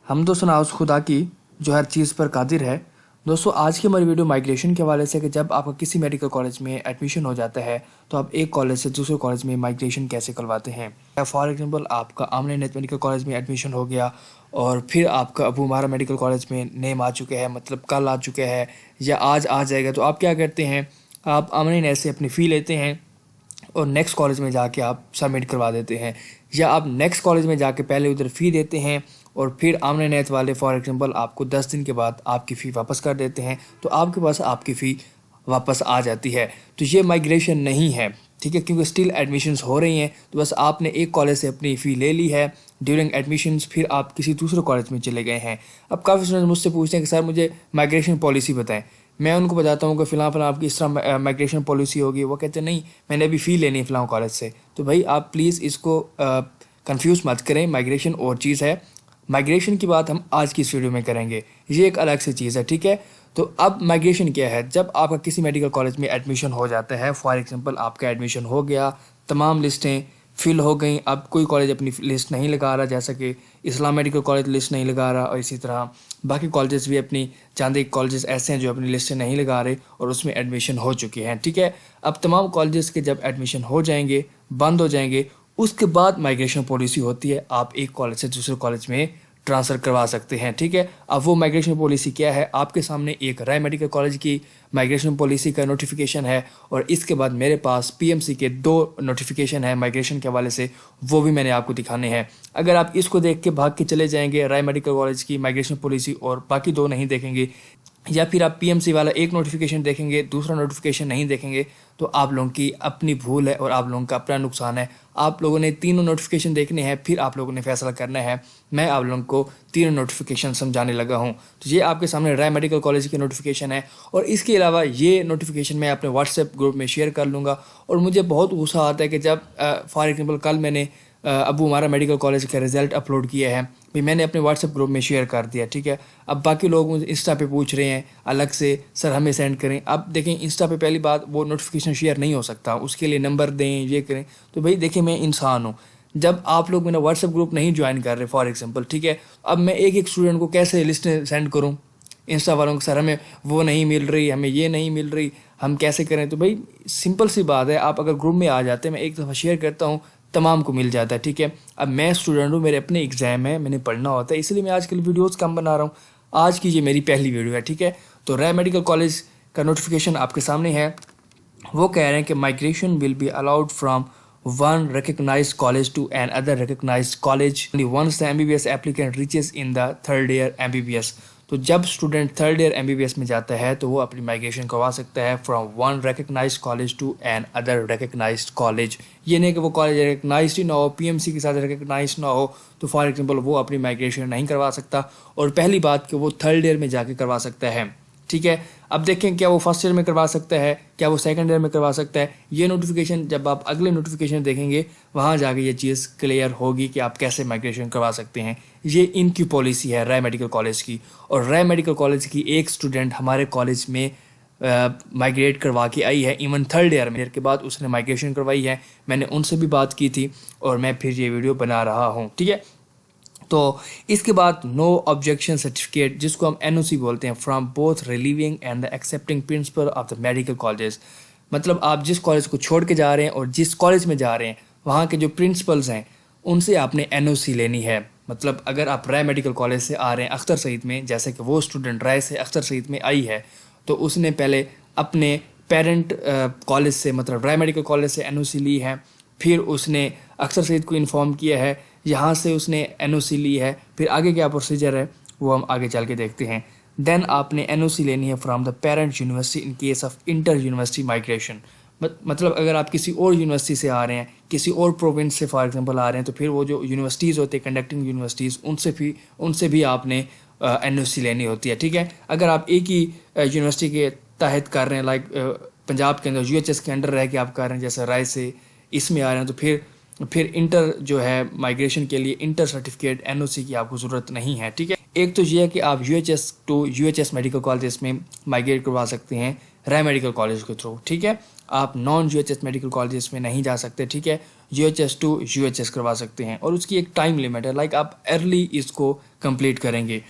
हम तो सुना उस खुदा की जो हर चीज़ पर कादिर है। दोस्तों, आज की हमारी वीडियो माइग्रेशन के हवाले से कि जब आपका किसी मेडिकल कॉलेज में एडमिशन हो जाता है तो आप एक कॉलेज से दूसरे कॉलेज में माइग्रेशन कैसे करवाते हैं। फॉर एग्जांपल, आपका आमने नेत मेडिकल कॉलेज में एडमिशन हो गया और फिर आपका अबू उमारा मेडिकल कॉलेज में नेम आ चुके हैं, मतलब कल आ चुके हैं या आज आ जाएगा, तो आप क्या करते हैं, आप आमने नेत से अपनी फ़ी लेते हैं और नेक्स्ट कॉलेज में जाके आप सबमिट करवा देते हैं, या आप नेक्स्ट कॉलेज में जाके पहले उधर फ़ी देते हैं और फिर आमने नेत वाले फॉर एग्जांपल आपको 10 दिन के बाद आपकी फ़ी वापस कर देते हैं, तो आपके पास आपकी फ़ी वापस आ जाती है। तो ये माइग्रेशन नहीं है, ठीक है, क्योंकि स्टिल एडमिशन्स हो रही हैं। तो बस आपने एक कॉलेज से अपनी फ़ी ले ली है ड्यूरिंग एडमिशन्स, फिर आप किसी दूसरे कॉलेज में चले गए हैं। अब काफ़ी स्टूडेंट्स मुझसे पूछते हैं कि सर मुझे माइग्रेशन पॉलिसी बताएं। मैं उनको बताता हूँ कि फ़िलहाल आपकी इस तरह माइग्रेशन पॉलिसी होगी। वो कहते हैं नहीं, मैंने अभी फ़ी लेनी है फ़िलहाल कॉलेज से। तो भाई आप प्लीज़ इसको कंफ्यूज मत करें, माइग्रेशन और चीज़ है। माइग्रेशन की बात हम आज की इस वीडियो में करेंगे, ये एक अलग से चीज़ है, ठीक है। तो अब माइग्रेशन क्या है, जब आपका किसी मेडिकल कॉलेज में एडमिशन हो जाता है, फॉर एग्जांपल आपका एडमिशन हो गया, तमाम लिस्टें फिल हो गई, अब कोई कॉलेज अपनी लिस्ट नहीं लगा रहा, जैसा कि इस्लाम मेडिकल कॉलेज लिस्ट नहीं लगा रहा, और इसी तरह बाकी कॉलेजेस भी अपनी चांदी कॉलेजेस ऐसे हैं जो अपनी लिस्टें नहीं लगा रहे और उसमें एडमिशन हो चुके हैं, ठीक है। अब तमाम कॉलेजेस के जब एडमिशन हो जाएंगे, बंद हो जाएंगे, उसके बाद माइग्रेशन पॉलिसी होती है, आप एक कॉलेज से दूसरे कॉलेज में ट्रांसफ़र करवा सकते हैं, ठीक है। अब वो माइग्रेशन पॉलिसी क्या है, आपके सामने एक राय मेडिकल कॉलेज की माइग्रेशन पॉलिसी का नोटिफिकेशन है और इसके बाद मेरे पास पीएमसी के 2 नोटिफिकेशन है माइग्रेशन के हवाले से, वो भी मैंने आपको दिखाने हैं। अगर आप इसको देख के भाग के चले जाएंगे राय मेडिकल कॉलेज की माइग्रेशन पॉलिसी और बाकी 2 नहीं देखेंगे, या फिर आप पीएमसी वाला एक नोटिफिकेशन देखेंगे दूसरा नोटिफिकेशन नहीं देखेंगे, तो आप लोगों की अपनी भूल है और आप लोगों का अपना नुकसान है। आप लोगों ने तीनों नोटिफिकेशन देखने हैं, फिर आप लोगों ने फैसला करना है। मैं आप लोगों को तीनों नोटिफिकेशन समझाने लगा हूं। तो ये आपके सामने राय मेडिकल कॉलेज की नोटिफिकेशन है और इसके अलावा ये नोटिफिकेशन मैं अपने व्हाट्सएप ग्रुप में शेयर कर लूँगा। और मुझे बहुत गुस्सा आता है कि जब फॉर एग्जाम्पल कल मैंने अबू उमारा मेडिकल कॉलेज का रिज़ल्ट अपलोड किया है, भाई मैंने अपने व्हाट्सएप ग्रुप में शेयर कर दिया, ठीक है। अब बाकी लोग मुझे इंस्टा पे पूछ रहे हैं अलग से, सर हमें सेंड करें। अब देखें, इंस्टा पे पहली बात वो नोटिफिकेशन शेयर नहीं हो सकता, उसके लिए नंबर दें, ये करें। तो भाई देखिए, मैं इंसान हूँ, जब आप लोग मेरा व्हाट्सएप ग्रुप नहीं ज्वाइन कर रहे फॉर एग्जाम्पल, ठीक है, अब मैं एक एक स्टूडेंट को कैसे लिस्ट सेंड करूँ इंस्टा वालों को, सर हमें वो नहीं मिल रही, हमें ये नहीं मिल रही, हम कैसे करें। तो भाई सिंपल सी बात है, आप अगर ग्रुप में आ जाते हैं, मैं एक दफ़ा शेयर करता हूँ, तमाम को मिल जाता है, ठीक है। अब मैं स्टूडेंट हूँ, मेरे अपने एग्जाम है, मैंने पढ़ना होता है, इसलिए मैं आजकल वीडियोस कम बना रहा हूँ। आज की ये मेरी पहली वीडियो है, ठीक है। तो राय मेडिकल कॉलेज का नोटिफिकेशन आपके सामने है। वो कह रहे हैं कि migration will be allowed from one recognized college to another recognized college only once the MBBS applicant reaches in the third year MBBS। तो जब स्टूडेंट थर्ड ईयर MBBS में जाता है तो वो अपनी माइग्रेशन करवा सकता है from one recognised college to another recognised college. ये नहीं कि वो कॉलेज रिकग्नाइज्ड ही ना हो, पीएमसी के साथ रिकग्नाइज्ड ना हो, तो फॉर एग्जांपल वो अपनी माइग्रेशन नहीं करवा सकता। और पहली बात कि वो थर्ड ईयर में जाके करवा सकता है, ठीक है। अब देखें, क्या वो फर्स्ट ईयर में करवा सकता है, क्या वो सेकंड ईयर में करवा सकता है। ये नोटिफिकेशन जब आप अगले नोटिफिकेशन देखेंगे, वहाँ जाके ये चीज़ क्लियर होगी कि आप कैसे माइग्रेशन करवा सकते हैं। ये इनकी पॉलिसी है राय मेडिकल कॉलेज की। और राय मेडिकल कॉलेज की एक स्टूडेंट हमारे कॉलेज में माइग्रेट करवा के आई है, इवन थर्ड ईयर में के बाद उसने माइग्रेशन करवाई है। मैंने उनसे भी बात की थी और मैं फिर ये वीडियो बना रहा हूँ, ठीक है। तो इसके बाद नो ऑब्जेक्शन सर्टिफिकेट, जिसको हम एनओसी बोलते हैं, from both relieving and the accepting principle of the medical colleges. मतलब आप जिस कॉलेज को छोड़ के जा रहे हैं और जिस कॉलेज में जा रहे हैं, वहाँ के जो प्रिंसिपल्स हैं उनसे आपने एनओसी लेनी है। मतलब अगर आप राय मेडिकल कॉलेज से आ रहे हैं अख्तर सईद में, जैसे कि वो स्टूडेंट राय से अख्तर सईद में आई है, तो उसने पहले अपने पेरेंट कॉलेज से, मतलब राय मेडिकल कॉलेज से एनओसी ली है, फिर उसने अख्तर सईद को इन्फॉर्म किया है, यहाँ से उसने एनओसी ली है, फिर आगे क्या प्रोसीजर है वो हम आगे चल के देखते हैं। देन आपने एनओसी लेनी है from the parent university in case of inter university migration. मतलब अगर आप किसी और यूनिवर्सिटी से आ रहे हैं, किसी और प्रोविंस से फॉर एग्जांपल आ रहे हैं, तो फिर वो जो यूनिवर्सिटीज़ होती है कंडक्टिंग यूनिवर्सिटीज़, उनसे भी आपने एनओसी लेनी होती है, ठीक है। अगर आप एक ही यूनिवर्सिटी के तहत कर रहे हैं, लाइक पंजाब के अंदर यूएचएस के अंडर रह के आप कर रहे हैं, जैसे राय से इसमें आ रहे हैं, तो फिर इंटर जो है माइग्रेशन के लिए इंटर सर्टिफिकेट एनओसी की आपको ज़रूरत नहीं है, ठीक है। एक तो ये है कि आप UHS to UHS medical college में माइग्रेट करवा सकते हैं राय मेडिकल कॉलेज के थ्रू, ठीक है। आप नॉन यूएचएस मेडिकल कॉलेजेस में नहीं जा सकते, ठीक है। यूएचएस टू यूएचएस करवा सकते हैं और उसकी एक टाइम लिमिट है, लाइक आप अर्ली इसको कंप्लीट करेंगे।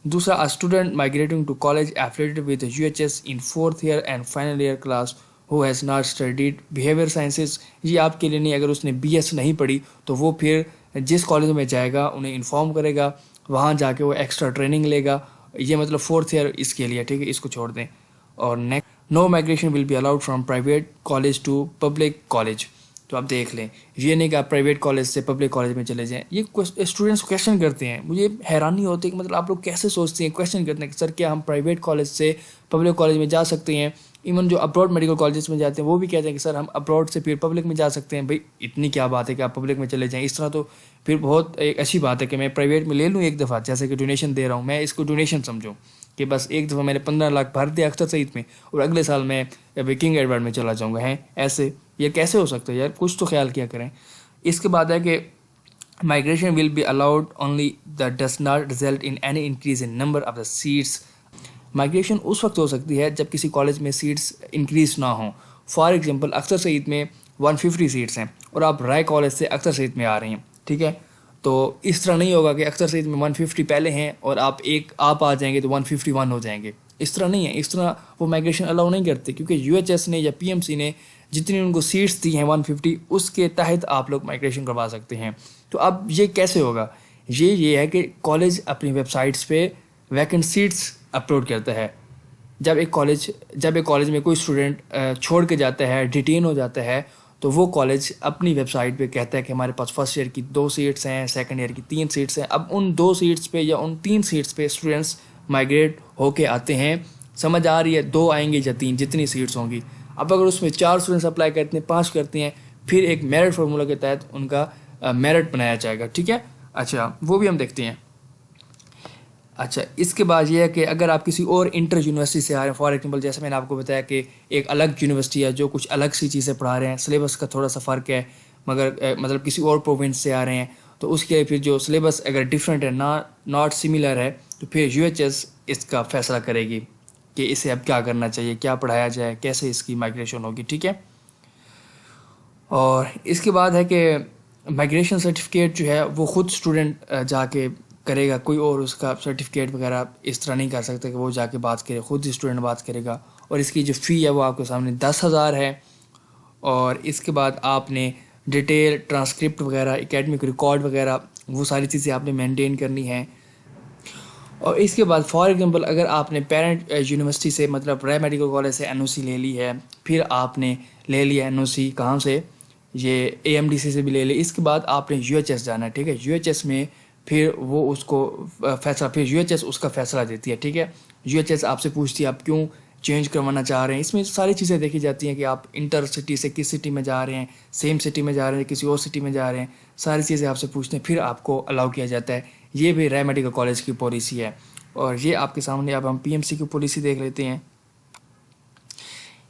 दूसरा, a student migrating to college affiliated with UHS in 4th year and final year class who has not studied behaviour sciences, ये आपके लिए नहीं। अगर उसने बीएस नहीं पढ़ी तो वो फिर जिस कॉलेज में जाएगा उन्हें इन्फॉर्म करेगा, वहाँ जाके वो एक्स्ट्रा ट्रेनिंग लेगा। ये मतलब 4th ईयर इसके लिए, ठीक है, इसको छोड़ दें। और next, no migration will be allowed from private college to public college. तो आप देख लें, ये नहीं कि आप प्राइवेट कॉलेज से पब्लिक कॉलेज में चले जाएं। ये स्टूडेंट्स क्वेश्चन करते हैं, मुझे हैरानी होती है कि मतलब आप लोग कैसे सोचते हैं, क्वेश्चन करते हैं कि सर क्या हम प्राइवेट कॉलेज से पब्लिक कॉलेज में जा सकते हैं। इवन जो अब्रॉड मेडिकल कॉलेजेस में जाते हैं वो भी कहते हैं कि सर हम अब्रॉड से फिर पब्लिक में जा सकते हैं। भाई इतनी क्या बात है कि आप पब्लिक में चले जाएं, इस तरह तो फिर बहुत एक अच्छी बात है कि मैं प्राइवेट में ले लूँ एक दफ़ा, जैसे कि डोनेशन दे रहा हूँ, मैं इसको डोनेशन समझूँ कि बस एक दफ़ा मैंने 15 लाख भर दिया अख्तर सईद में और अगले साल मैं किंग एडवर्ड में चला जाऊँगा। हैं ऐसे, ये कैसे हो सकता है यार, कुछ तो ख्याल किया करें। इसके बाद है कि migration will be allowed only that does not result in any increase in number of the seats. Migration उस वक्त हो सकती है जब किसी कॉलेज में सीट्स इंक्रीज ना हो। फॉर एग्जांपल, अख्तर सईद में 150 सीट्स हैं और आप राय कॉलेज से अख्तर सईद में आ रहे हैं, ठीक है। तो इस तरह नहीं होगा कि अख्तर सईद में 150 पहले हैं और आप आ जाएंगे तो 151 हो जाएंगे। इस तरह नहीं है, इस तरह वो माइग्रेशन अलाउ नहीं करते, क्योंकि यूएचएस ने या पीएमसी ने जितनी उनको सीट्स दी हैं 150, उसके तहत आप लोग माइग्रेशन करवा सकते हैं। तो अब ये कैसे होगा, ये है कि कॉलेज अपनी वेबसाइट्स पे वैकेंट सीट्स अपलोड करता है। जब एक कॉलेज में कोई स्टूडेंट छोड़ के जाता है, डिटेन हो जाता है, तो वो कॉलेज अपनी वेबसाइट पे कहता है कि हमारे पास फर्स्ट ईयर की 2 सीट्स हैं, सेकंड ईयर की 3 सीट्स हैं। अब उन 2 सीट्स पे या उन 3 सीट्स पे स्टूडेंट्स माइग्रेट होके आते हैं। समझ आ रही है, 2 आएंगे या 3, जितनी सीट्स होंगी। अब अगर उसमें 4 स्टूडेंट्स अप्लाई करते हैं, 5 करते हैं, फिर एक मेरिट फार्मूला के तहत उनका मेरिट बनाया जाएगा, ठीक है। अच्छा, वो भी हम देखते हैं। अच्छा, इसके बाद ये है कि अगर आप किसी और इंटर यूनिवर्सिटी से आ रहे हैं, फॉर एग्जाम्पल जैसे मैंने आपको बताया कि एक अलग यूनिवर्सिटी है जो कुछ अलग सी चीज़ें पढ़ा रहे हैं, सिलेबस का थोड़ा सा फ़र्क है, मगर मतलब किसी और प्रोविंस से आ रहे हैं, तो उसके लिए फिर जो सिलेबस अगर डिफरेंट है, नॉट सिमिलर है, तो फिर यूएचएस इसका फैसला करेगी कि इसे अब क्या करना चाहिए, क्या पढ़ाया जाए, कैसे इसकी माइग्रेशन होगी, ठीक है। और इसके बाद है कि माइग्रेशन सर्टिफिकेट जो है वो ख़ुद स्टूडेंट जाके करेगा, कोई और उसका सर्टिफिकेट वगैरह इस तरह नहीं कर सकता कि वो जाके बात करे, ख़ुद ही स्टूडेंट बात करेगा। और इसकी जो फ़ी है वो आपके सामने 10,000 है। और इसके बाद आपने डिटेल ट्रांसक्रिप्ट वगैरह, एकेडमिक रिकॉर्ड वगैरह, वो सारी चीज़ें आपने मेंटेन करनी है। और इसके बाद फॉर एग्जांपल अगर आपने पेरेंट यूनिवर्सिटी से, मतलब राय मेडिकल कॉलेज से एनओसी ले ली है, फिर आपने ले लिया एनओसी कहाँ से, ये एएमडीसी से भी ले ली, इसके बाद आपने यूएचएस जाना है, ठीक है। यूएचएस में फिर वो उसको फैसला, फिर यूएचएस उसका फैसला देती है, ठीक है। यूएचएस आपसे पूछती है आप क्यों चेंज करवाना चाह रहे हैं। इसमें सारी चीज़ें देखी जाती हैं कि आप इंटर सिटी से किस सिटी में जा रहे हैं, सेम सिटी में जा रहे हैं, किसी और सिटी में जा रहे हैं, सारी चीज़ें आपसे पूछते हैं, फिर आपको अलाउ किया जाता है। ये भी राय मेडिकल कॉलेज की पॉलिसी है। और ये आपके सामने, अब हम पीएमसी की पॉलिसी देख लेते हैं।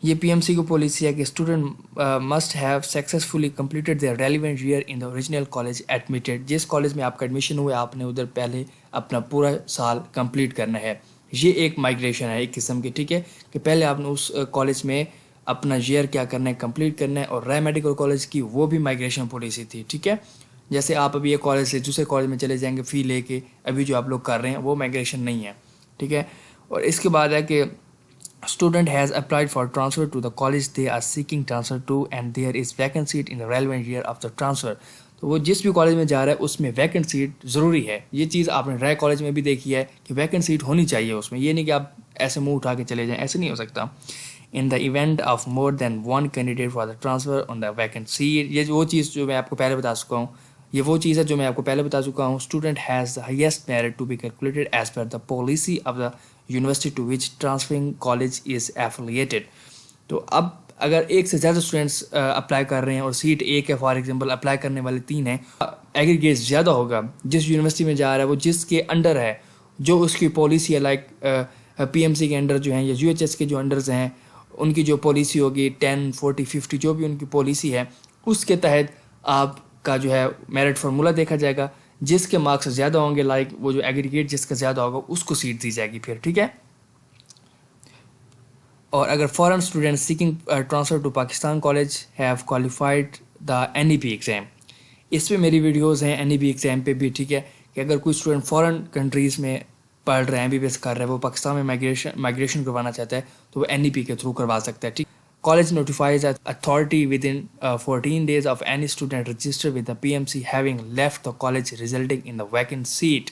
ये पीएमसी की पॉलिसी है कि student must have successfully completed there relevant year in the original college admitted. जिस कॉलेज में आपका एडमिशन हुआ आपने उधर पहले अपना पूरा साल कंप्लीट करना है। ये एक माइग्रेशन है एक किस्म की, ठीक है, कि पहले आपने उस कॉलेज में अपना ईयर क्या करना है, कंप्लीट करना है। और राय मेडिकल कॉलेज की वो भी माइग्रेशन पॉलिसी थी, ठीक है। जैसे आप अभी एक कॉलेज से दूसरे कॉलेज में चले जाएंगे फ़ी लेके, अभी जो आप लोग कर रहे हैं वो माइग्रेशन नहीं है, ठीक है। और इसके बाद है कि student has applied for transfer to the college they are seeking transfer to and there is vacant seat in the relevant year of the transfer। तो वो जिस भी कॉलेज में जा रहा है उसमें वैकेंट सीट ज़रूरी है। ये चीज़ आपने राय कॉलेज में भी देखी है कि वैकेंट सीट होनी चाहिए उसमें, ये नहीं कि आप ऐसे मुंह उठा के चले जाएं, ऐसे नहीं हो सकता। In the event of more than one candidate for the transfer on the vacant seat, ये वो चीज़ जो मैं आपको पहले बता चुका हूँ, ये वो चीज़ है जो मैं आपको पहले बता चुका हूँ। Student has the highest merit to be calculated as per the policy of the university to which transferring college is affiliated. तो अब अगर एक से ज़्यादा स्टूडेंट्स अप्लाई कर रहे हैं और सीट एक है, फॉर एग्जांपल अप्लाई करने वाले 3 हैं, एग्रीगेट ज़्यादा होगा। जिस यूनिवर्सिटी में जा रहा है वो जिसके अंडर है, जो उसकी पॉलिसी है, लाइक पीएमसी के अंडर जो हैं या यूएचएस के जो अंडर्स हैं, उनकी जो पॉलिसी होगी 10, 40, 50 जो भी उनकी पॉलिसी है, उसके तहत आपका जो है मेरिट फार्मूला देखा जाएगा। जिसके मार्क्स ज़्यादा होंगे, लाइक वो जो एग्रीगेट जिसका ज़्यादा होगा उसको सीट दी जाएगी फिर, ठीक है। और अगर foreign student seeking transfer to Pakistan college have qualified the NEP exam, इस पे मेरी वीडियोस हैं NEP एग्ज़ाम पे भी, ठीक है, कि अगर कोई स्टूडेंट फॉरेन कंट्रीज़ में पढ़ रहे हैं, MBBS कर रहे हैं, वो पाकिस्तान में माइग्रेशन करवाना चाहता है तो वो NEP के थ्रू करवा सकता है, ठीक। College notifies authority with in 14 days of any student register with the PMC having left the college resulting in the vacant seat.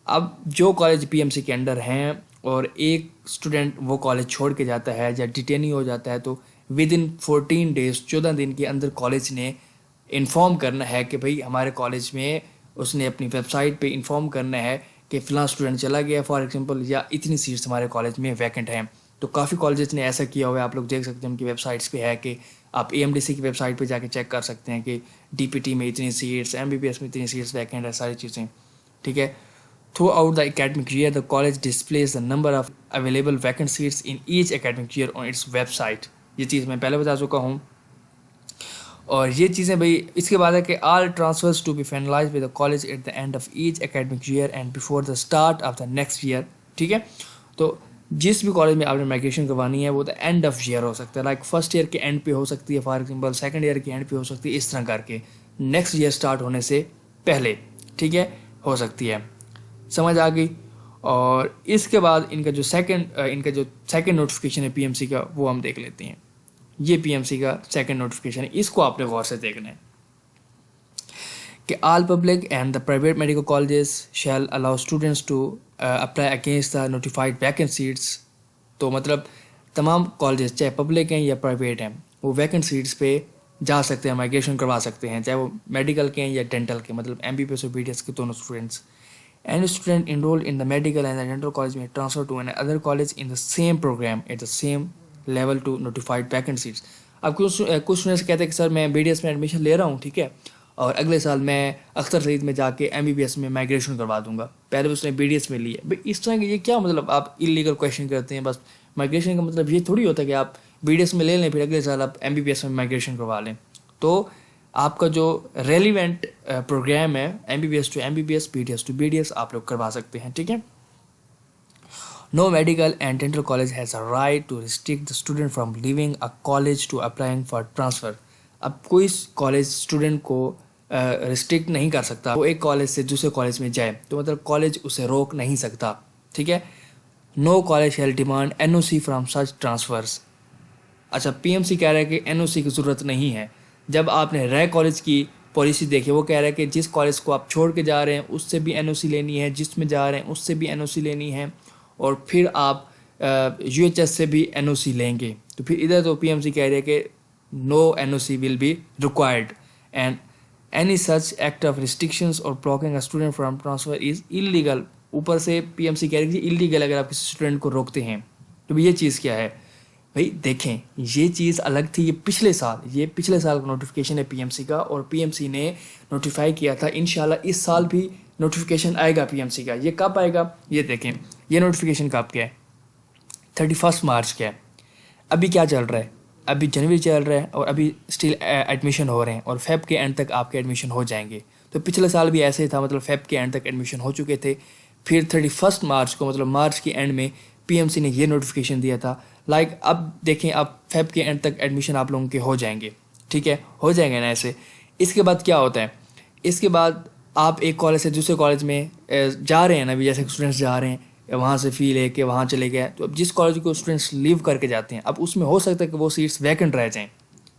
अब जो कॉलेज PMC के अंडर हैं और एक स्टूडेंट वो कॉलेज छोड़ के जाता है या डिटेनी हो जाता है तो विद इन 14 days 14 दिन के अंदर कॉलेज ने इन्फॉर्म करना है कि भाई हमारे कॉलेज में, उसने अपनी वेबसाइट पे इन्फॉर्म करना है कि फ़लाँ स्टूडेंट चला गया फॉर एग्जांपल, या इतनी सीट्स हमारे कॉलेज में वैकेंट हैं। तो काफ़ी कॉलेजेस ने ऐसा किया हुआ है, आप लोग देख सकते हैं उनकी वेबसाइट्स पे है कि आप AMDC की वेबसाइट पे जाके चेक कर सकते हैं कि DPT में इतनी सीट्स, MBBS में इतनी सीट्स वैकेंट है, सारी चीज़ें, ठीक है। Throughout the academic year, the college displays the number of available vacant seats in each academic year on its website। ये चीज़ मैं पहले बता चुका हूँ। और ये चीज़ें भाई इसके बाद है कि all transfers to be finalized with the college at the end of each academic year and before the start of the next year, ठीक है। तो जिस भी कॉलेज में आपने माइग्रेशन करवानी है वो द एंड ऑफ ईयर हो सकता है, लाइक फर्स्ट ईयर के एंड पे हो सकती है, फॉर एग्जांपल सेकंड ईयर के एंड पे हो सकती है, इस तरह करके नेक्स्ट ईयर स्टार्ट होने से पहले, ठीक है, हो सकती है। समझ आ गई। और इसके बाद इनका जो सेकंड नोटिफिकेशन है PMC का वो हम देख लेते हैं। ये PMC का सेकंड नोटिफिकेशन है, इसको आपने गौर से देखना है कि all public and the private medical colleges shall allow students to apply against the notified vacant seats. तो मतलब तमाम कॉलेजेस चाहे पब्लिक हैं या प्राइवेट हैं वो वैकेंट सीट्स पे जा सकते हैं, माइग्रेशन करवा सकते हैं, चाहे वो मेडिकल के हैं या डेंटल के, मतलब MBBS और BDS के दोनों students. Any student enrolled in the medical and the dental college may transfer to another college in the same program at the same level to notified vacant seats। अब कुछ students कहते हैं कि sir मैं BDS में admission ले रहा हूँ, ठीक है, और अगले साल मैं अख्तर सईद में जाके MBBS में माइग्रेशन करवा दूंगा, पहले उसने BDS में लिया। भाई इस तरह के ये क्या मतलब आप इलीगल क्वेश्चन करते हैं। बस माइग्रेशन का मतलब ये थोड़ी होता है कि आप BDS में ले लें फिर अगले साल आप MBBS में माइग्रेशन करवा लें। तो आपका जो रेलिवेंट प्रोग्राम है MBBS to MBBS, BDS to BDS आप लोग करवा सकते हैं, ठीक है। No medical and dental college has a right to restrict the student from leaving a college to applying for transfer. अब कोई कॉलेज स्टूडेंट को रिस्ट्रिक्ट नहीं कर सकता, वो एक कॉलेज से दूसरे कॉलेज में जाए तो मतलब कॉलेज उसे रोक नहीं सकता, ठीक है। No college shall demand NOC from such transfers. अच्छा PMC कह रहा है कि NOC की ज़रूरत नहीं है। जब आपने रह कॉलेज की पॉलिसी देखी वो कह रहा है कि जिस कॉलेज को आप छोड़ के जा रहे हैं उससे भी NOC लेनी है, जिसमें जा रहे हैं उससे भी NOC लेनी है, और फिर आप UHS से भी NOC लेंगे। तो फिर इधर तो PMC कह रही है कि no NOC will be required and any such act of restrictions और blocking a student from transfer is illegal. ऊपर से PMC कह रही है कि इलीगल अगर आप किसी स्टूडेंट को रोकते हैं। तो ये चीज़ क्या है भाई, देखें ये चीज़ अलग थी, ये पिछले साल का नोटिफिकेशन है PMC का, और PMC ने नोटिफाई किया था। इंशाल्लाह इस साल भी नोटिफिकेशन आएगा PMC का। ये कब आएगा ये देखें, ये नोटिफिकेशन कब क्या है, 31 मार्च का है। अभी क्या चल रहा है, अभी जनवरी चल रहा है और अभी स्टिल एडमिशन हो रहे हैं और फेब के एंड तक आपके एडमिशन हो जाएंगे। तो पिछले साल भी ऐसे ही था, मतलब फेब के एंड तक एडमिशन हो चुके थे। फिर 31 मार्च को मतलब मार्च के एंड में PMC ने ये नोटिफिकेशन दिया था। लाइक अब देखें, अब फेब के एंड तक एडमिशन आप लोगों के हो जाएंगे, ठीक है, हो जाएंगे ना ऐसे। इसके बाद क्या होता है, इसके बाद आप एक कॉलेज से दूसरे कॉलेज में जा रहे हैं ना, अभी जैसे स्टूडेंट्स जा रहे हैं वहाँ से फ़ी लेके वहाँ चले गए, तो अब जिस कॉलेज को स्टूडेंट्स लीव करके जाते हैं अब उसमें हो सकता है कि वो सीट्स वैकेंट रह जाएँ।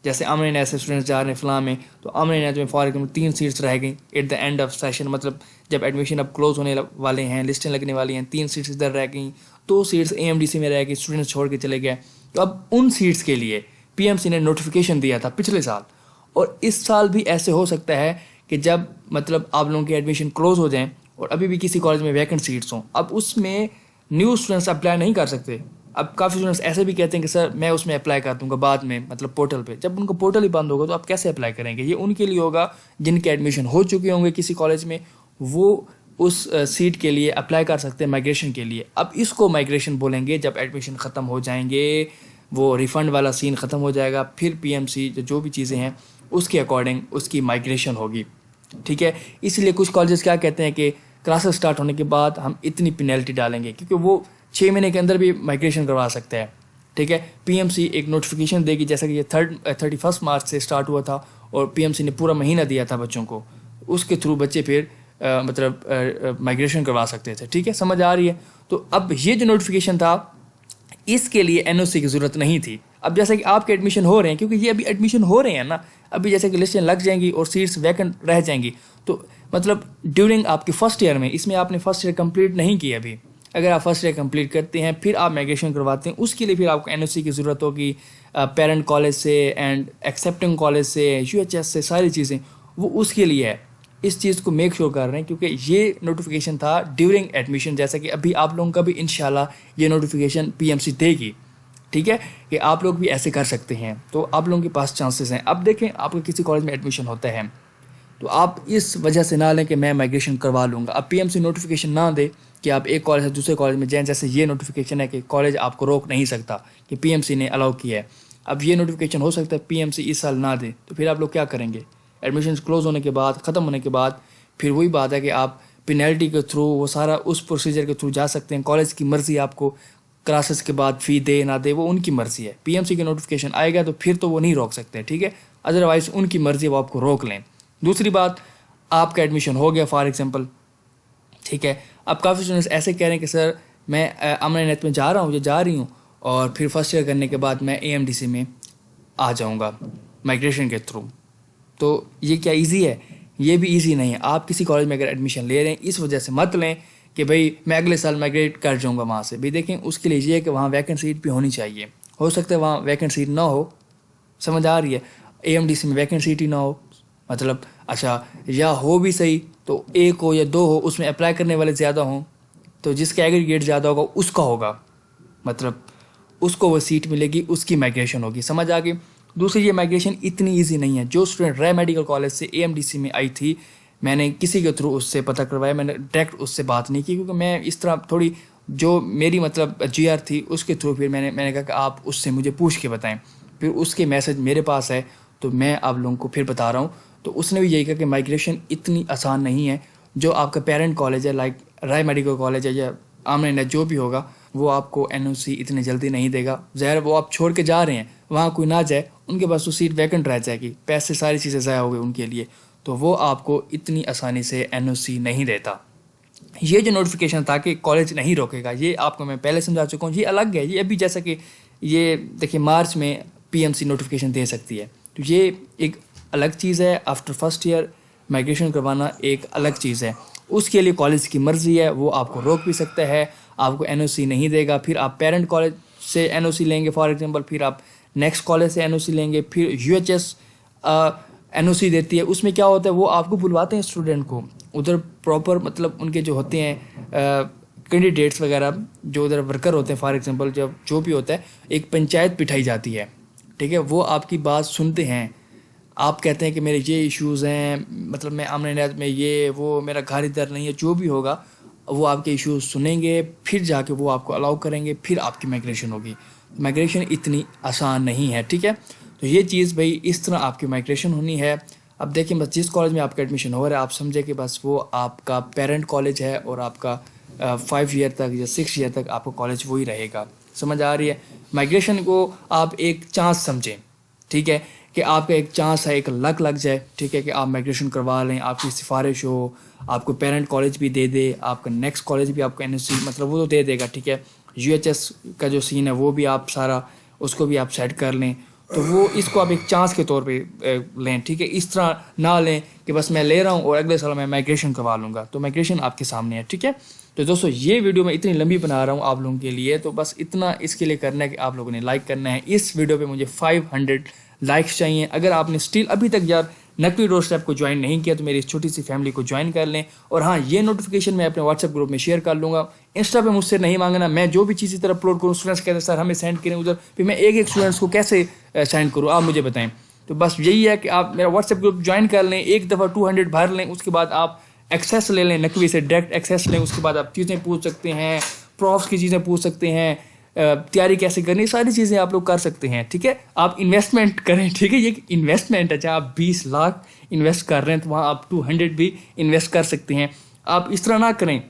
जैसे अमन ऐसे स्टूडेंट्स जा रहे हैं फ़लाँ में, तो अमन में फॉर एग्जाम्पल 3 सीट्स रह गई at the end of session, मतलब जब एडमिशन अब क्लोज होने वाले हैं, लिस्टें लगने वाली हैं, 3 सीट्स इधर रह गई, 2 सीट्स AMDC में रह गई, स्टूडेंट्स छोड़ के चले गए। तो अब उन सीट्स के लिए PMC ने नोटिफिकेशन दिया था पिछले साल, और इस साल भी ऐसे हो सकता है कि जब मतलब आप लोगों के एडमिशन क्लोज हो जाएं और अभी भी किसी कॉलेज में वैकेंट सीट्स हों, अब उसमें न्यू स्टूडेंट्स अप्लाई नहीं कर सकते। अब काफ़ी स्टूडेंट्स ऐसे भी कहते हैं कि सर मैं उसमें अप्लाई कर दूंगा बाद में, मतलब पोर्टल पे। जब उनका पोर्टल ही बंद होगा तो आप कैसे अप्लाई करेंगे। ये उनके लिए होगा जिनके एडमिशन हो चुके होंगे किसी कॉलेज में, वो उस सीट के लिए अप्लाई कर सकते हैं माइग्रेशन के लिए। अब इसको माइग्रेशन बोलेंगे जब एडमिशन ख़त्म हो जाएंगे, वो रिफ़ंड वाला सीन ख़त्म हो जाएगा, फिर PMC जो भी चीज़ें हैं उसके अकॉर्डिंग उसकी माइग्रेशन होगी, ठीक है। इसलिए कुछ कॉलेजेस क्या कहते हैं कि क्लासेस स्टार्ट होने के बाद हम इतनी पेनल्टी डालेंगे, क्योंकि वो 6 महीने के अंदर भी माइग्रेशन करवा सकते हैं, ठीक है। पीएमसी एक नोटिफिकेशन देगी, जैसा कि ये 31 मार्च से स्टार्ट हुआ था और पीएमसी ने पूरा महीना दिया था बच्चों को, उसके थ्रू बच्चे फिर माइग्रेशन करवा सकते थे। ठीक है, समझ आ रही है। तो अब ये जो नोटिफिकेशन था इसके लिए एनओसी की ज़रूरत नहीं थी। अब जैसे कि आपके एडमिशन हो रहे हैं, क्योंकि ये अभी एडमिशन हो रहे हैं ना, अभी जैसे कि लिस्टें लग जाएंगी और सीट्स वैकेंट रह जाएंगी, तो मतलब ड्यूरिंग आपके फर्स्ट ईयर में, इसमें आपने फर्स्ट ईयर कंप्लीट नहीं की अभी, अगर आप फर्स्ट ईयर कंप्लीट करते हैं फिर आप माइग्रेशन करवाते हैं, उसके लिए फिर आपको एनओसी की ज़रूरत होगी पेरेंट कॉलेज से एंड एक्सेप्टिंग कॉलेज से, यूएचएस से, सारी चीज़ें वो उसके लिए है। इस चीज़ को मेक श्योर कर रहे हैं क्योंकि ये नोटिफिकेशन था ड्यूरिंग एडमिशन, जैसा कि अभी आप लोगों का भी इंशाल्लाह ये नोटिफिकेशन पीएमसी देगी। ठीक है, कि आप लोग भी ऐसे कर सकते हैं, तो आप लोगों के पास चांसेस हैं। अब देखें, आपका किसी कॉलेज में एडमिशन होता है तो आप इस वजह से ना लें कि मैं माइग्रेशन करवा लूँगा। अब पीएमसी नोटिफिकेशन ना दे कि आप एक कॉलेज से दूसरे कॉलेज में जाएं, जैसे ये नोटिफिकेशन है कि कॉलेज आपको रोक नहीं सकता कि पीएमसी ने अलाउ किया है। अब ये नोटिफिकेशन हो सकता है पीएमसी इस साल ना दे, तो फिर आप लोग क्या करेंगे? एडमिशन क्लोज होने के बाद, ख़त्म होने के बाद फिर वही बात है कि आप पेनल्टी के थ्रू वो सारा उस प्रोसीजर के थ्रू जा सकते हैं। कॉलेज की मर्ज़ी, आपको क्लासेस के बाद फ़ी दे ना दे वो उनकी मर्ज़ी है। पीएमसी की नोटिफिकेशन आएगा तो फिर तो वो नहीं रोक सकते। ठीक है, अदरवाइज़ उनकी मर्ज़ी, वो आपको रोक लें। दूसरी बात, आपका एडमिशन हो गया फॉर एग्जांपल, ठीक है, अब काफ़ी स्टूडेंट्स ऐसे कह रहे हैं कि सर मैं अमन नेट में जा रहा हूँ, जा रही हूँ और फिर फर्स्ट ईयर करने के बाद मैं एएमडीसी में आ जाऊँगा माइग्रेशन के थ्रू। तो ये क्या ईजी है? ये भी ईजी नहीं है। आप किसी कॉलेज में अगर एडमिशन ले रहे हैं इस वजह से मत लें कि भाई मैं अगले साल माइग्रेट कर जाऊँगा वहाँ से। भाई देखें, उसके लिए ये है कि वहाँ वैकेंट सीट भी होनी चाहिए। हो सकता है वहाँ वैकेंट सीट ना हो, समझ आ रही है, एएमडीसी में वैकेंट सीट ही ना हो, मतलब अच्छा, या हो भी सही तो एक हो या दो हो, उसमें अप्लाई करने वाले ज़्यादा हों, तो जिसका एग्रीगेट ज़्यादा होगा उसका होगा, मतलब उसको वो सीट मिलेगी, उसकी माइग्रेशन होगी। समझ आ गई? दूसरी, ये माइग्रेशन इतनी इजी नहीं है। जो स्टूडेंट राय मेडिकल कॉलेज से एएमडीसी में आई थी, मैंने किसी के थ्रू उससे पता करवाया, मैंने डायरेक्ट उससे बात नहीं की क्योंकि मैं इस तरह थोड़ी, जो मेरी मतलब जीआर थी उसके थ्रू फिर मैंने कहा कि आप उससे मुझे पूछ के बताएं। फिर उसके मैसेज मेरे पास है तो मैं आप लोगों को फिर बता रहा हूँ। तो उसने भी यही कहा कि माइग्रेशन इतनी आसान नहीं है। जो आपका पेरेंट कॉलेज है, लाइक राय मेडिकल कॉलेज है या आमने नेट जो भी होगा, वो आपको एनओसी इतनी जल्दी नहीं देगा। ज़ाहिर वो आप छोड़ के जा रहे हैं, वहाँ कोई ना जाए, उनके पास तो सीट वैकेंट रह जाएगी, पैसे सारी चीज़ें ज़ाया हो गई उनके लिए, तो वो आपको इतनी आसानी से एनओसी नहीं देता। ये जो नोटिफिकेशन था कि कॉलेज नहीं रोकेगा, ये आपको मैं पहले समझा चुका हूँ, ये अलग है। ये अभी जैसा कि ये देखिए मार्च में पीएमसी नोटिफिकेशन दे सकती है, तो ये एक अलग चीज़ है। आफ्टर फर्स्ट ईयर माइग्रेशन करवाना एक अलग चीज़ है। उसके लिए कॉलेज की मर्ज़ी है, वो आपको रोक भी सकता है, आपको एनओसी नहीं देगा। फिर आप पेरेंट कॉलेज से एनओसी लेंगे फॉर एग्जांपल, फिर आप नेक्स्ट कॉलेज से एनओसी लेंगे, फिर यूएचएस एनओसी देती है। उसमें क्या होता है, वो आपको बुलवाते हैं स्टूडेंट को उधर प्रॉपर, मतलब उनके जो होते हैं कैंडिडेट्स वगैरह, जो उधर वर्कर होते हैं फॉर एग्जांपल, जब जो भी होता है, एक पंचायत बिठाई जाती है। ठीक है, वो आपकी बात सुनते हैं। आप कहते हैं कि मेरे ये इश्यूज़ हैं, मतलब मैं आमने नेट में ये वो, मेरा घर इधर नहीं है, जो भी होगा वो आपके इश्यूज सुनेंगे, फिर जाके वो आपको अलाउ करेंगे, फिर आपकी माइग्रेशन होगी। माइग्रेशन इतनी आसान नहीं है। ठीक है, तो ये चीज़ भाई इस तरह आपकी माइग्रेशन होनी है। अब देखिए, बस जिस कॉलेज में आपका एडमिशन हो रहा है, आप समझे कि बस वो आपका पेरेंट कॉलेज है और आपका 5 ईयर तक या 6 ईयर तक आपका कॉलेज वही रहेगा। समझ आ रही है? माइग्रेशन को आप एक चांस समझें, ठीक है, कि आपका एक चांस है, एक लक लग जाए, ठीक है, कि आप माइग्रेशन करवा लें, आपकी सिफारिश हो, आपको पेरेंट कॉलेज भी दे दे, आपका नेक्स्ट कॉलेज भी आपको एनओसी मतलब वो तो दे देगा। ठीक है, यूएचएस का जो सीन है वो भी आप सारा उसको भी आप सेट कर लें, तो वो इसको आप एक चांस के तौर पे लें। ठीक है, इस तरह ना लें कि बस मैं ले रहा हूँ और अगले साल मैं माइग्रेशन करवा लूँगा। तो माइग्रेशन आपके सामने है। ठीक है, तो दोस्तों ये वीडियो मैं इतनी लंबी बना रहा हूँ आप लोगों के लिए, तो बस इतना इसके लिए करना है कि आप लोगों ने लाइक करना है। इस वीडियो पे मुझे 500 लाइक्स चाहिए। अगर आपने स्टिल अभी तक यार नकवी डोर स्टेप को ज्वाइन नहीं किया तो मेरी इस छोटी सी फैमिली को ज्वाइन कर लें। और हाँ, ये नोटिफिकेशन मैं अपने व्हाट्सएप ग्रुप में शेयर कर लूँगा। इंस्टा पे मुझसे नहीं मांगना, मैं जो भी चीज़ इधर अपलोड करूँ स्टूडेंट्स कहते हैं सर हमें सेंड करें उधर, फिर मैं एक एक स्टूडेंट्स को कैसे सेंड करूँ, आप मुझे बताएं। तो बस यही है कि आप मेरा व्हाट्सएप ग्रुप ज्वाइन कर लें, एक दफ़ा 200 भर लें, उसके बाद आप एक्सेस ले लें, नकवी से डायरेक्ट एक्सेस लें। उसके बाद आप चीज़ें पूछ सकते हैं, प्रॉफ्स की चीज़ें पूछ सकते हैं, तैयारी कैसे करनी, सारी चीज़ें आप लोग कर सकते हैं। ठीक है, आप इन्वेस्टमेंट करें। ठीक है, ये इन्वेस्टमेंट है, चाहे आप 20 लाख इन्वेस्ट कर रहे हैं तो वहाँ आप 200 भी इन्वेस्ट कर सकते हैं। आप इस तरह ना करें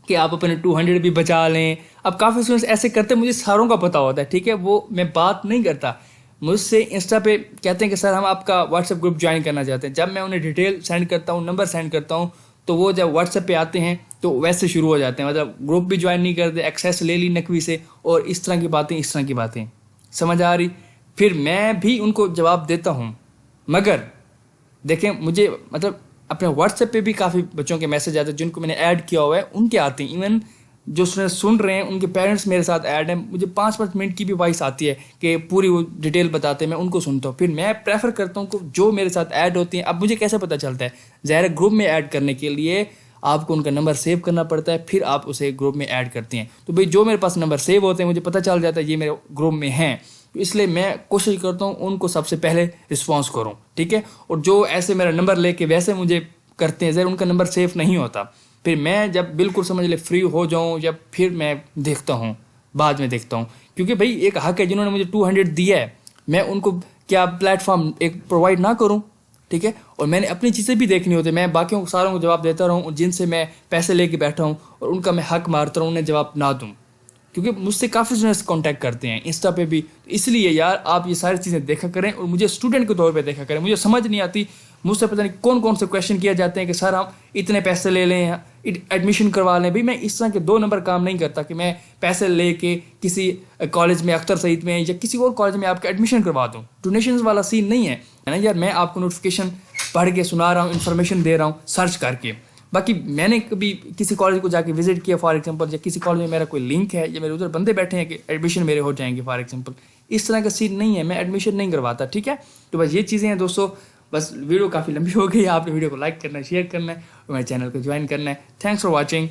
कि आप अपने 200 भी बचा लें। अब काफ़ी स्टूडेंट्स ऐसे करते हैं, मुझे सारों का पता होता है, ठीक है, वो मैं बात नहीं करता। मुझसे इंस्टा पे कहते हैं कि सर हम आपका व्हाट्सएप ग्रुप ज्वाइन करना चाहते हैं। जब मैं उन्हें डिटेल सेंड करता हूँ, नंबर सेंड करता हूँ, तो वो जब व्हाट्सएप पे आते हैं तो वैसे शुरू हो जाते हैं, मतलब ग्रुप भी ज्वाइन नहीं करते, एक्सेस ले ली नकवी से, और इस तरह की बातें समझ आ रही। फिर मैं भी उनको जवाब देता हूँ, मगर देखें मुझे मतलब अपने व्हाट्सएप पे भी काफ़ी बच्चों के मैसेज आते हैं जिनको मैंने ऐड किया हुआ है, उनके आते हैं। इवन जो स्टूडेंट सुन रहे हैं उनके पेरेंट्स मेरे साथ ऐड हैं, मुझे 5-5 मिनट की भी वॉइस आती है कि पूरी वो डिटेल बताते हैं, मैं उनको सुनता हूँ। फिर मैं प्रेफर करता हूँ कि जो मेरे साथ ऐड होती हैं। अब मुझे कैसे पता चलता है, ज़ाहिर ग्रुप में ऐड करने के लिए आपको उनका नंबर सेव करना पड़ता है, फिर आप उसे ग्रुप में ऐड करते हैं। तो भाई जो मेरे पास नंबर सेव होते हैं मुझे पता चल जाता है ये मेरे ग्रुप में हैं, तो इसलिए मैं कोशिश करता हूँ उनको सबसे पहले रिस्पॉन्स करूँ, ठीक है। और जो ऐसे मेरा नंबर लेके वैसे मुझे करते हैं, ज़रा उनका नंबर सेव नहीं होता, फिर मैं जब बिल्कुल समझ ले फ्री हो जाऊँ जब, फिर मैं देखता हूँ, बाद में देखता हूँ। क्योंकि भाई एक हक है, जिन्होंने मुझे 200 दिया है, मैं उनको क्या प्लेटफॉर्म एक प्रोवाइड ना करूँ, ठीक है। और मैंने अपनी चीज़ें भी देखनी होती है, मैं बाकियों को सारों को जवाब देता रहूँ, जिनसे मैं पैसे लेके बैठा हूँ और उनका मैं हक मारता रहूँ, उन्हें जवाब ना दूँ। क्योंकि मुझसे काफ़ी स्टूडेंट्स कांटेक्ट करते हैं इंस्टा पे भी, तो इसलिए यार आप ये सारी चीज़ें देखा करें और मुझे स्टूडेंट के तौर पे देखा करें। मुझे समझ नहीं आती, मुझसे पता नहीं कौन कौन से क्वेश्चन किए जाते हैं कि सर हम इतने पैसे ले लें, एडमिशन करवा लें। भाई मैं इस तरह के 2 नंबर काम नहीं करता कि मैं पैसे लेके किसी कॉलेज में, अख्तर सईद में या किसी और कॉलेज में आपका एडमिशन करवा दूँ। डोनेशन वाला सीन नहीं है ना यार, मैं आपको नोटिफिकेशन पढ़ के सुना रहा हूँ, इन्फॉर्मेशन दे रहा हूँ सर्च करके। बाकी मैंने कभी किसी कॉलेज को जाके विजिट किया फॉर एग्जांपल, या किसी कॉलेज में मेरा कोई लिंक है या मेरे उधर बंदे बैठे हैं कि एडमिशन मेरे हो जाएंगे फॉर एग्जांपल, इस तरह का सीन नहीं है, मैं एडमिशन नहीं करवाता, ठीक है। तो बस ये चीज़ें हैं दोस्तों। बस वीडियो काफ़ी लंबी हो गई है, आपने वीडियो को लाइक करना है, शेयर करना है और मेरे चैनल को ज्वाइन करना है। Thanks for watching.